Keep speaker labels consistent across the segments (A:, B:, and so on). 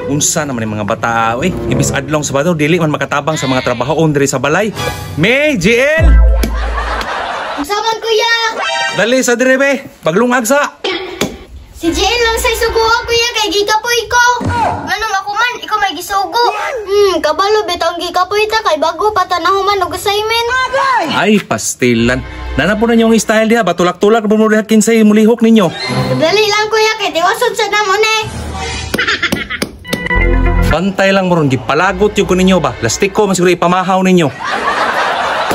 A: Unsa naman yung mga bata, oy. Ibis adlong Sabado, dili man makatabang sa mga trabahoon diri sa balay. May, GL!
B: Saman kuya!
A: Dali sa dire, be. Paglungag sa.
B: Si JL lang sa isuguan kuya kay gigapoy ko. Manong ako man, ikaw may gisugo. Kabalo betong gigapoy ta kay bago pa tanahuman og assignment.
A: Ay, pastilan. Nana po na yung style diha, batulak-tulak bumulihat kinsay mulihok ninyo.
B: Dali lang kuya kay tiwasod sa namon eh.
A: Bantay lang mo ron, gipalagot yung ko ninyo ba? Lastiko, masiguro ipamahaw ninyo.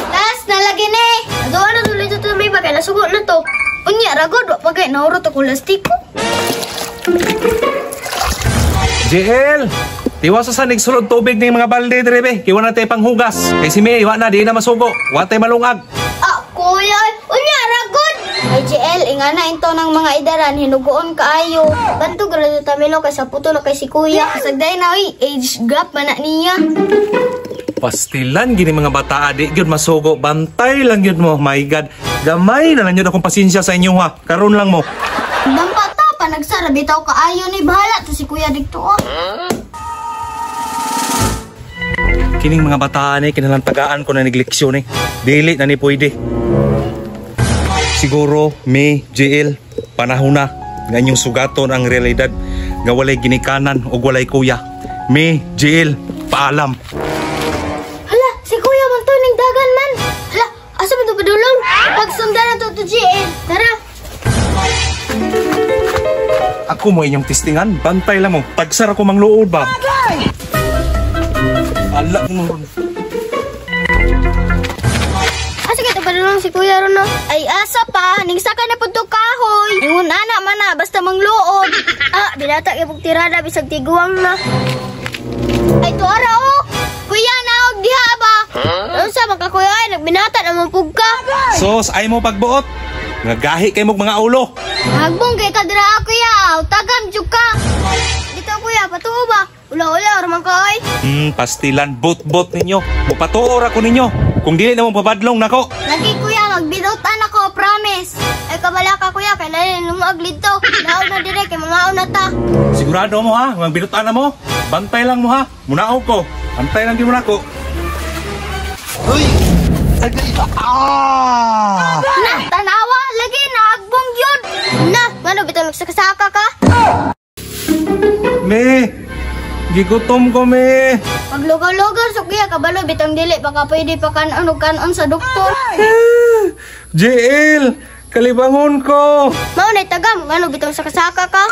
B: Last, nalagi na eh. Doon na tuloy sa tumay ba kaya nasugot na to. Unya, ragod, wak pagay, naurot ako lastiko.
A: JL, tiwas sa sanig sulod tubig ng mga balde dire be. Kiwa na tayo panghugas. Kay si May, iwa na, di na masugo. Wa tayo malungag.
B: Ah, kuya, unya, ragod. Ay, JL, ingana into ng mga idaran, hinugoon kaayo. Bantog rado tamilo kay sa puto na kay si kuya. Kasagday na, age gap man na niya.
A: Pastilan, gini mga bata, adik yun masugo. Bantay lang yun mo, my God. Gamay na lang yun akong pasensya sa inyo ha. Karon lang mo.
B: Dampata pa, nagsara, bitaw kaayo ni bahala to si kuya dito ah.
A: Kining mga bata ni, kinalantagaan ko na nigleksyon eh. Dili na ni pwede. Siguro, May, JL, panahon na. Nganyong sugaton ang realidad. Nga walay ginikanan o walay kuya. May, JL, paalam.
B: Hala, si kuya man to ning dagan man. Hala, asa man to padulong? Pagsundan na to JL. Tara.
A: Ako mo inyong testingan. Bantay lang mo. Tagsara ko mang luod ba? Ala mo ron.
B: Asa kaya to padulong si kuya ron no? Ay asa pa, ning saka na pud to kahoy. Ingon ana man na basta mangluod. Ah, binata kay tirada bisag tiguang na. Ay to ara oh. Kuya naog diha ba? Unsa man ka kuya ay nagbinata naman pug ka.
A: Sos, ay mo pagbuot. Nga gahi kay mong mga ulo.
B: Hagbong kay kadra kuya, tagam jud ka. Dito kuya, patuo ba? Ula-ula or man kay.
A: Pastilan, bot-bot ninyo. Mupatuor ako ninyo. Kung dili na mong babadlong nako.
B: Lagi kuya, magbinutan ako, promise. Ay kabala ka kuya, kailan lumuag dito. Naon na dire kay mga una ta.
A: Sigurado mo ha, magbinutan na mo. Bantay lang mo ha. Munaog ko. Bantay lang di mo na ako.
C: Uy! Ah!
B: Na, tanawa, lagi na agbong yun. Na, ngano bitaw nagsakasaka ka?
A: Me, gigutom ko me.
B: Paglugar-lugar so kuya, kabalo bitang dili baka pwede pa kanon sa doktor.
A: JL, kalibangon ko.
B: Mao na tagam, ngano bitaw sakasaka ka?